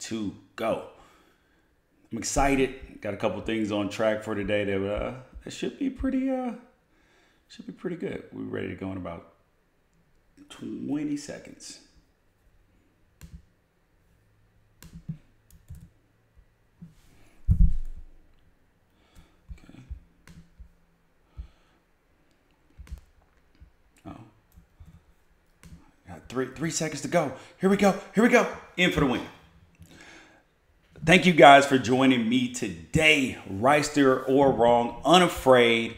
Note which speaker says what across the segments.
Speaker 1: to go. I'm excited. Got a couple things on track for today that should be pretty good. We're ready to go in about 20 seconds. Okay. Oh. Got three seconds to go. Here we go. In for the win. Thank you guys for joining me today. Wrighster or wrong, unafraid.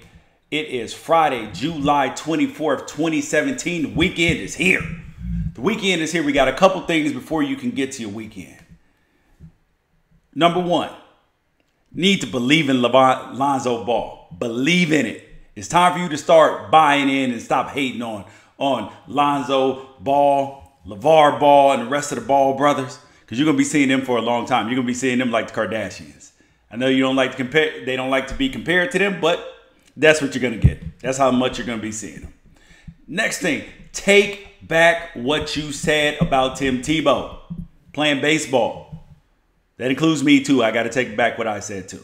Speaker 1: It is Friday, July 24th, 2017. The weekend is here. We got a couple things before you can get to your weekend. Number one, need to believe in Lonzo Ball. Believe in it. It's time for you to start buying in and stop hating on Lonzo Ball, LeVar Ball, and the rest of the Ball brothers. Because you're going to be seeing them for a long time. You're going to be seeing them like the Kardashians. I know you don't like to compare. They don't like to be compared to them, but that's what you're going to get. That's how much you're going to be seeing them. Next thing, take back what you said about Tim Tebow playing baseball. That includes me too. I got to take back what I said too.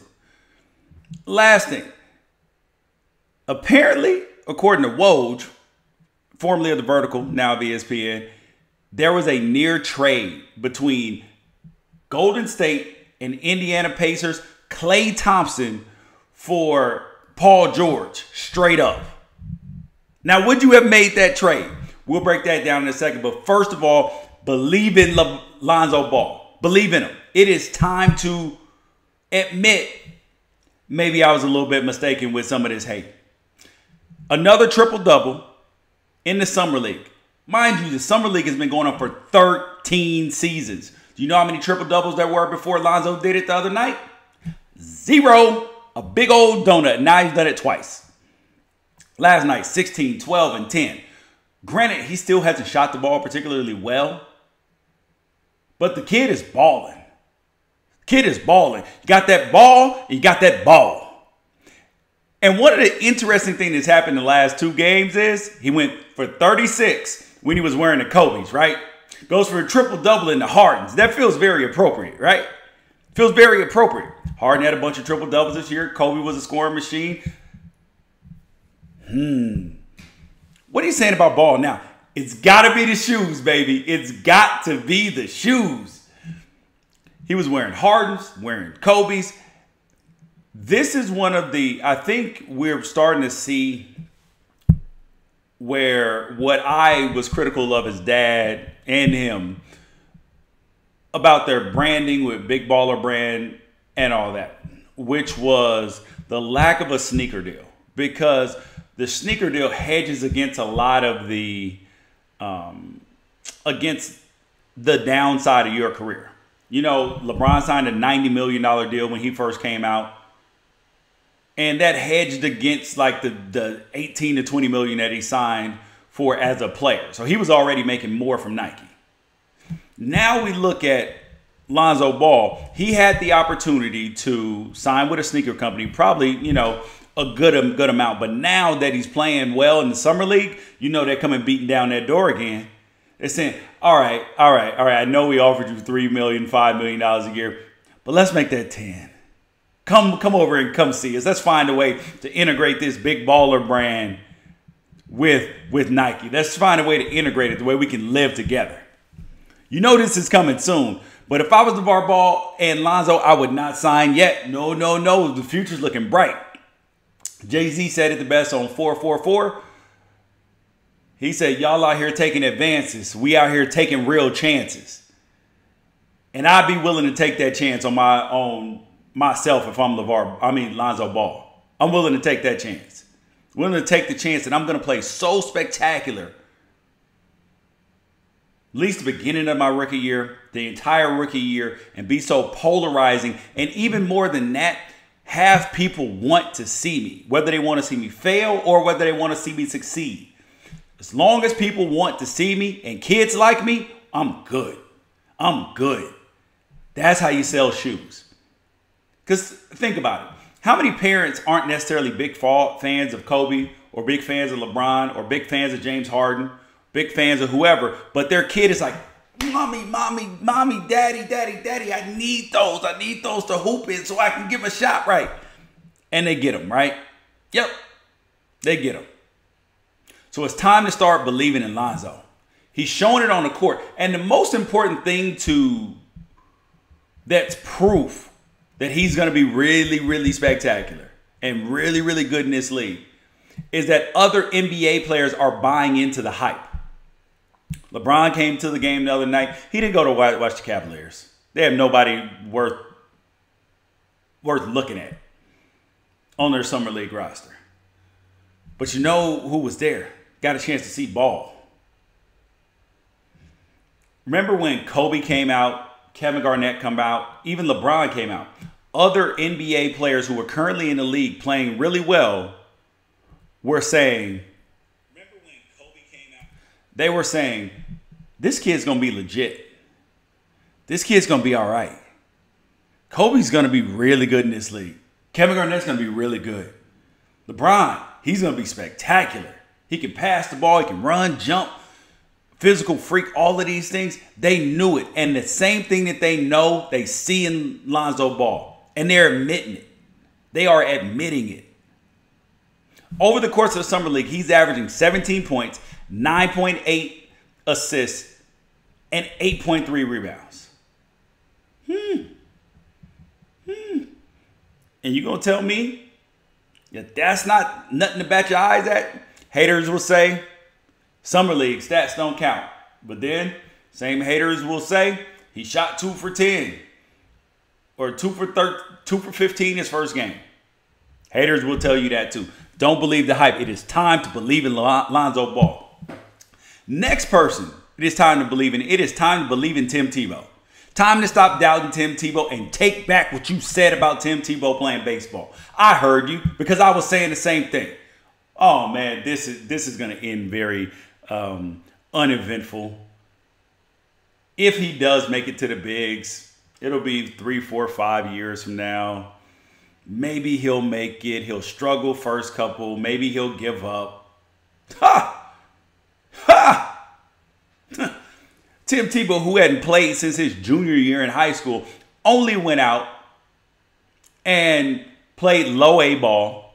Speaker 1: Last thing, apparently, according to Woj, formerly of The Vertical, now of ESPN, there was a near trade between Golden State and Indiana Pacers, Klay Thompson for Paul George, straight up. Now, would you have made that trade? We'll break that down in a second. But first of all, believe in Lonzo Ball. Believe in him. It is time to admit maybe I was a little bit mistaken with some of this hate. Another triple-double in the Summer League. Mind you, the Summer League has been going on for 13 seasons. Do you know how many triple-doubles there were before Lonzo did it the other night? 0. A big old donut. Now he's done it twice. Last night, 16, 12, and 10. Granted, he still hasn't shot the ball particularly well. But the kid is balling. You got that ball, and you got that ball. And one of the interesting things that's happened in the last two games is he went for 36 when he was wearing the Kobe's, right? Goes for a triple-double in the Hardens. That feels very appropriate, right? Feels very appropriate. Harden had a bunch of triple-doubles this year. Kobe was a scoring machine. What are you saying about Ball now? It's got to be the shoes, baby. It's got to be the shoes. He was wearing Hardens, wearing Kobe's. This is one of the, I think we're starting to see where what I was critical of his dad and him about their branding with Big Baller Brand and all that, which was the lack of a sneaker deal, because the sneaker deal hedges against a lot of the against the downside of your career. You know, LeBron signed a $90 million deal when he first came out. And that hedged against like the 18 to 20 million that he signed for as a player. So he was already making more from Nike. Now we look at Lonzo Ball. He had the opportunity to sign with a sneaker company, probably, you know, a good amount. But now that he's playing well in the Summer League, you know they're coming beating down that door again. They're saying, all right. I know we offered you $3 million, $5 million a year, but let's make that 10. Come over and come see us. Let's find a way to integrate this Big Baller Brand with Nike. Let's find a way to integrate it the way we can live together. You know this is coming soon. But if I was LeVar Ball and Lonzo, I would not sign yet. No. The future's looking bright. Jay-Z said it the best on 444. He said, y'all out here taking advances. We out here taking real chances. And I'd be willing to take that chance on myself if I'm Lonzo Ball. I'm willing to take that chance. Willing to take the chance that I'm going to play so spectacular. At least the beginning of my rookie year, the entire rookie year, and be so polarizing. And even more than that, have people want to see me. Whether they want to see me fail or whether they want to see me succeed. As long as people want to see me and kids like me, I'm good. That's how you sell shoes. Because think about it. How many parents aren't necessarily big fans of Kobe or big fans of LeBron or big fans of James Harden, big fans of whoever, but their kid is like, Mommy, mommy, mommy, daddy, daddy, daddy, I need those. I need those to hoop in so I can give a shot right. And they get them, right? Yep, they get them. So it's time to start believing in Lonzo. He's showing it on the court. And the most important thing that's proof that he's going to be really, really spectacular and really, really good in this league is that other NBA players are buying into the hype. LeBron came to the game the other night. He didn't go to watch the Cavaliers. They have nobody worth looking at on their summer league roster. But you know who was there? Got a chance to see Ball. Remember when Kobe came out, Kevin Garnett come out, even LeBron came out. Other NBA players who were currently in the league playing really well were saying, remember when Kobe came out? They were saying, this kid's going to be legit. This kid's going to be all right. Kobe's going to be really good in this league. Kevin Garnett's going to be really good. LeBron, he's going to be spectacular. He can pass the ball. He can run, jump, physical freak, all of these things. They knew it. And the same thing that they know, they see in Lonzo Ball. And they're admitting it. They are admitting it. Over the course of the Summer League, he's averaging 17 points, 9.8 assists, and 8.3 rebounds. And you gonna tell me that that's not nothing to bat your eyes at? Haters will say, Summer League stats don't count. But then, same haters will say, he shot 2 for 10. Or 2 for 15 his first game. Haters will tell you that too. Don't believe the hype. It is time to believe in Lonzo Ball. Next person it is time to believe in. It is time to believe in Tim Tebow. Time to stop doubting Tim Tebow and take back what you said about Tim Tebow playing baseball. I heard you because I was saying the same thing. Oh man, this is going to end very uneventful. If he does make it to the bigs, it'll be 3, 4, 5 years from now. Maybe he'll make it. He'll struggle first couple. Maybe he'll give up. Ha! Ha! Tim Tebow, who hadn't played since his junior year in high school, only went out and played low A ball.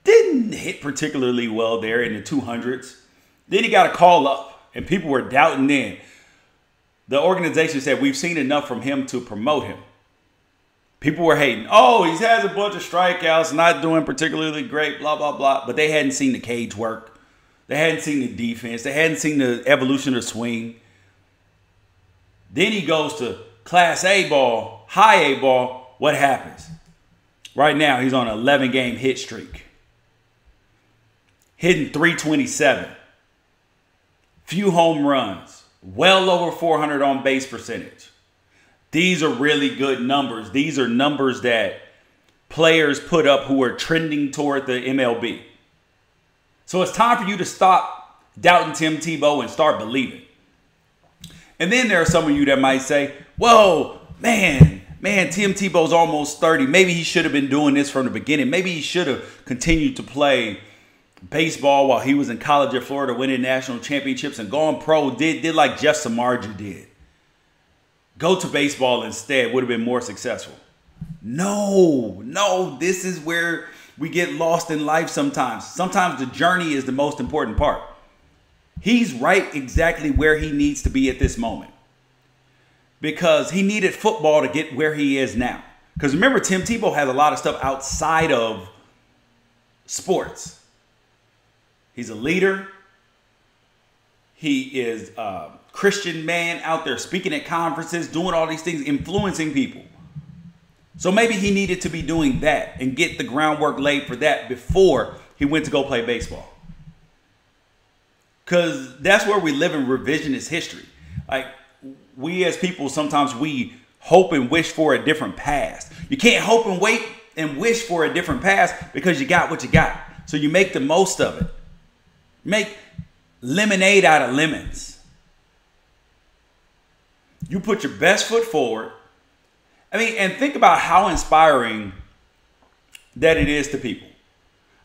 Speaker 1: Didn't hit particularly well there in the 200s. Then he got a call up, and people were doubting then. The organization said, we've seen enough from him to promote him. People were hating. Oh, he has a bunch of strikeouts, not doing particularly great, blah, blah, blah. But they hadn't seen the cage work. They hadn't seen the defense. They hadn't seen the evolution of the swing. Then he goes to Class A ball, high A ball. What happens? Right now, he's on an 11-game hit streak. Hitting .327. Few home runs. Well over 400 on base percentage. These are really good numbers. These are numbers that players put up who are trending toward the MLB. So it's time for you to stop doubting Tim Tebow and start believing. And then there are some of you that might say, whoa, man, Tim Tebow's almost 30. Maybe he should have been doing this from the beginning. Maybe he should have continued to play baseball while he was in college at Florida, winning national championships and going pro, did like Jeff Samardzija did. Go to baseball instead, would have been more successful. No, this is where we get lost in life sometimes. Sometimes the journey is the most important part. He's right exactly where he needs to be at this moment. Because he needed football to get where he is now. Because remember, Tim Tebow has a lot of stuff outside of sports. He's a leader. He is a Christian man out there speaking at conferences, doing all these things, influencing people. So maybe he needed to be doing that and get the groundwork laid for that before he went to go play baseball. Because that's where we live in revisionist history. Like, we as people, sometimes we hope and wish for a different past. You can't hope and wait and wish for a different past because you got what you got. So you make the most of it. Make lemonade out of lemons. You put your best foot forward. I mean, and think about how inspiring that it is to people.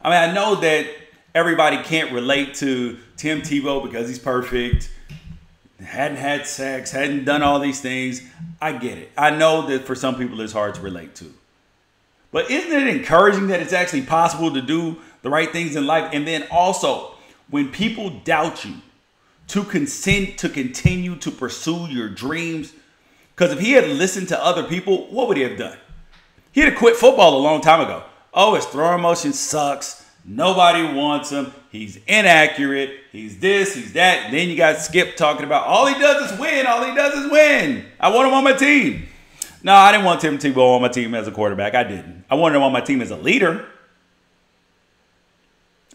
Speaker 1: I mean, I know that everybody can't relate to Tim Tebow because he's perfect. hadn't had sex, hadn't done all these things. I get it. I know that for some people it's hard to relate to. But isn't it encouraging that it's actually possible to do the right things in life? And then also, when people doubt you, to continue to pursue your dreams. Because if he had listened to other people, what would he have done? He'd have quit football a long time ago. Oh, his throwing motion sucks. Nobody wants him. He's inaccurate. He's this, he's that. And then you got Skip talking about all he does is win. All he does is win. I want him on my team. No, I didn't want Tim Tebow on my team as a quarterback. I didn't. I wanted him on my team as a leader.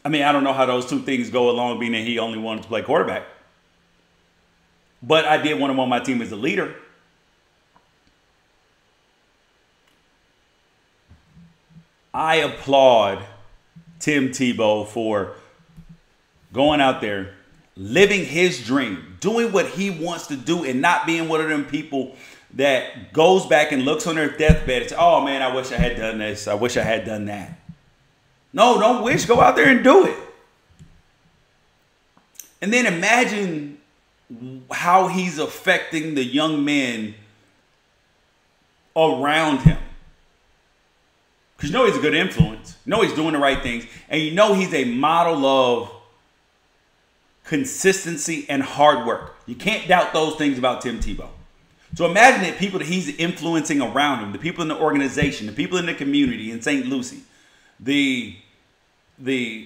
Speaker 1: I mean, I don't know how those two things go along, being that he only wanted to play quarterback. But I did want him on my team as a leader. I applaud Tim Tebow for going out there, living his dream, doing what he wants to do, and not being one of them people that goes back and looks on their deathbed and says, oh man, I wish I had done this. I wish I had done that. No, don't wish. Go out there and do it. And then imagine how he's affecting the young men around him. Because you know he's a good influence. You know he's doing the right things. And you know he's a model of consistency and hard work. You can't doubt those things about Tim Tebow. So imagine the people that he's influencing around him, the people in the organization, the people in the community in St. Lucie, the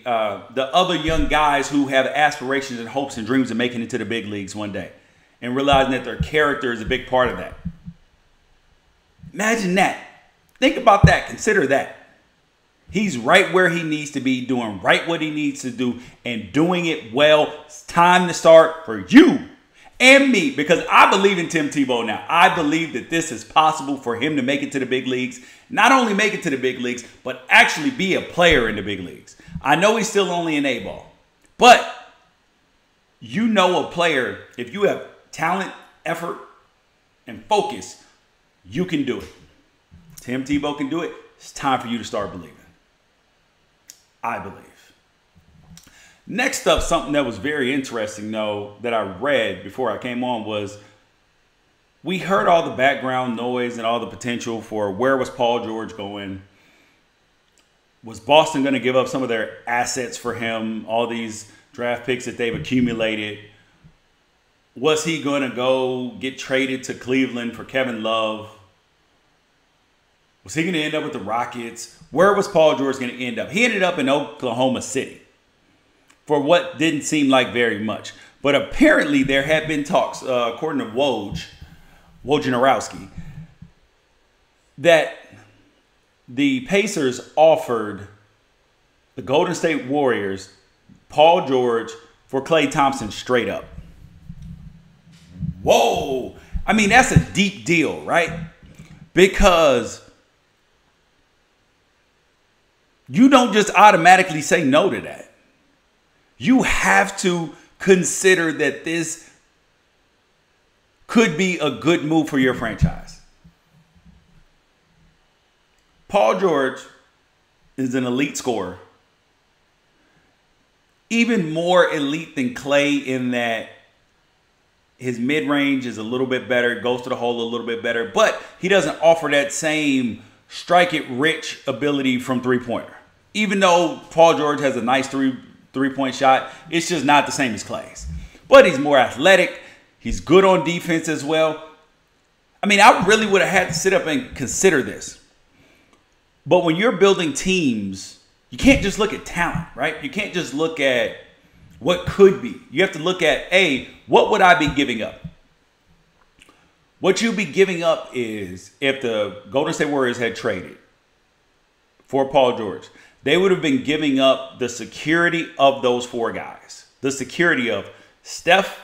Speaker 1: other young guys who have aspirations and hopes and dreams of making it to the big leagues one day, and realizing that their character is a big part of that. Imagine that. Think about that. Consider that. He's right where he needs to be, doing right what he needs to do, and doing it well. It's time to start for you and me, because I believe in Tim Tebow now. I believe that this is possible for him to make it to the big leagues. Not only make it to the big leagues, but actually be a player in the big leagues. I know he's still only an A-ball, but you know a player, if you have talent, effort, and focus, you can do it. Tim Tebow can do it. It's time for you to start believing. I believe. Next up, something that was very interesting, though, that I read before I came on was we heard all the background noise and all the potential for where was Paul George going. Was Boston going to give up some of their assets for him, all these draft picks that they've accumulated? Was he going to go get traded to Cleveland for Kevin Love? Was he going to end up with the Rockets? Where was Paul George going to end up? He ended up in Oklahoma City for what didn't seem like very much. But apparently there had been talks, according to Wojnarowski, that the Pacers offered the Golden State Warriors Paul George for Klay Thompson straight up. Whoa! I mean, that's a deep deal, right? Because you don't just automatically say no to that. You have to consider that this could be a good move for your franchise. Paul George is an elite scorer. Even more elite than Klay in that his mid-range is a little bit better, goes to the hole a little bit better, but he doesn't offer that same strike-it-rich ability from three-pointer. Even though Paul George has a nice three-point shot, it's just not the same as Klay's. But he's more athletic. He's good on defense as well. I mean, I really would have had to sit up and consider this. But when you're building teams, you can't just look at talent, right? You can't just look at what could be. You have to look at, A, what would I be giving up? What you'd be giving up is if the Golden State Warriors had traded for Paul George, they would have been giving up the security of those four guys. The security of Steph,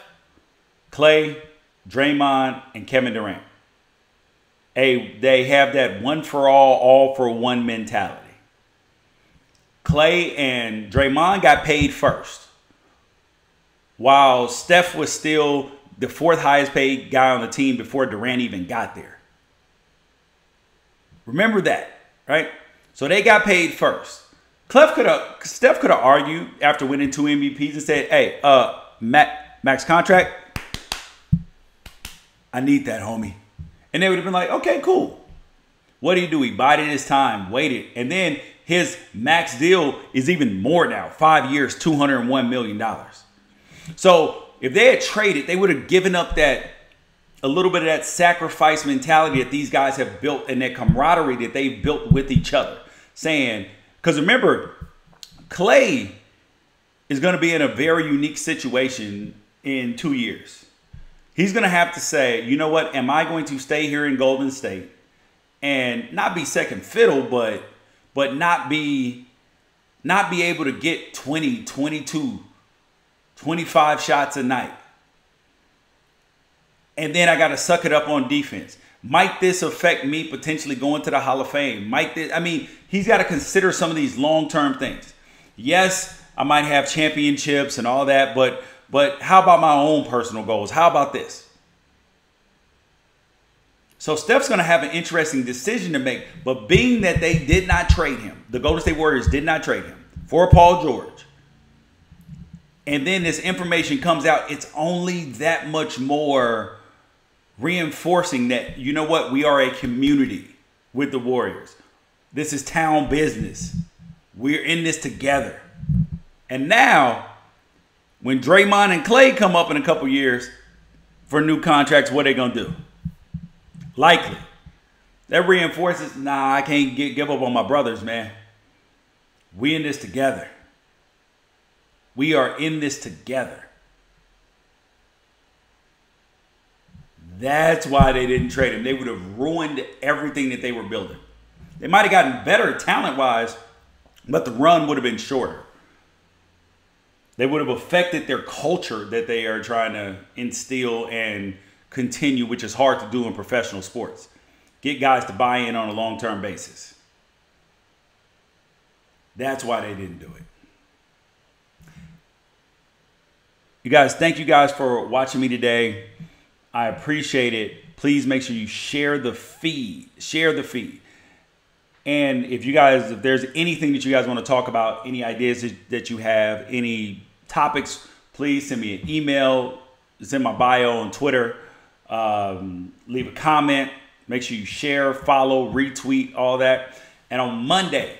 Speaker 1: Klay, Draymond, and Kevin Durant. They have that one for all for one mentality. Klay and Draymond got paid first, while Steph was still the fourth highest paid guy on the team before Durant even got there. Remember that, right? So they got paid first. Steph could have argued after winning 2 MVPs and said, hey, max contract, I need that, homie. And they would have been like, okay, cool. What do? He bided his time, waited. And then his max deal is even more now. 5 years, $201 million. So if they had traded, they would have given up that a little bit of that sacrifice mentality that these guys have built and that camaraderie that they've built with each other. Saying, because remember, Klay is going to be in a very unique situation in 2 years. He's going to have to say, you know what, am I going to stay here in Golden State and not be second fiddle, but not be able to get 20, 22, 25 shots a night. And then I got to suck it up on defense. Might this affect me potentially going to the Hall of Fame? He's got to consider some of these long-term things. Yes, I might have championships and all that, but how about my own personal goals? How about this? So Steph's going to have an interesting decision to make. But being that they did not trade him, the Golden State Warriors did not trade him for Paul George, and then this information comes out, it's only that much more reinforcing that, you know what, we are a community with the Warriors. This is town business. We're in this together. And now, when Draymond and Klay come up in a couple years for new contracts, what are they going to do? Likely. That reinforces, nah, I can't give up on my brothers, man. We in this together. We are in this together. That's why they didn't trade him. They would have ruined everything that they were building. They might have gotten better talent-wise, but the run would have been shorter. They would have affected their culture that they are trying to instill and continue, which is hard to do in professional sports. Get guys to buy in on a long-term basis. That's why they didn't do it. You guys, thank you guys for watching me today. I appreciate it. Please make sure you share the feed. Share the feed. And if there's anything that you guys want to talk about, any ideas that you have, any topics, please send me an email. It's in my bio on Twitter. Leave a comment. Make sure you share, follow, retweet, all that. And on Monday,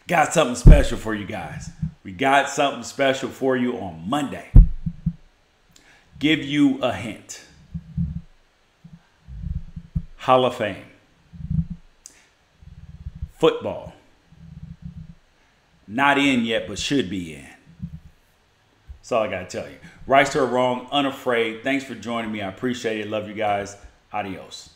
Speaker 1: got something special for you guys. We got something special for you on Monday. Give you a hint. Hall of Fame. Football. Not in yet, but should be in. That's all I got to tell you. Wrighster or wrong, unafraid. Thanks for joining me. I appreciate it. Love you guys. Adios.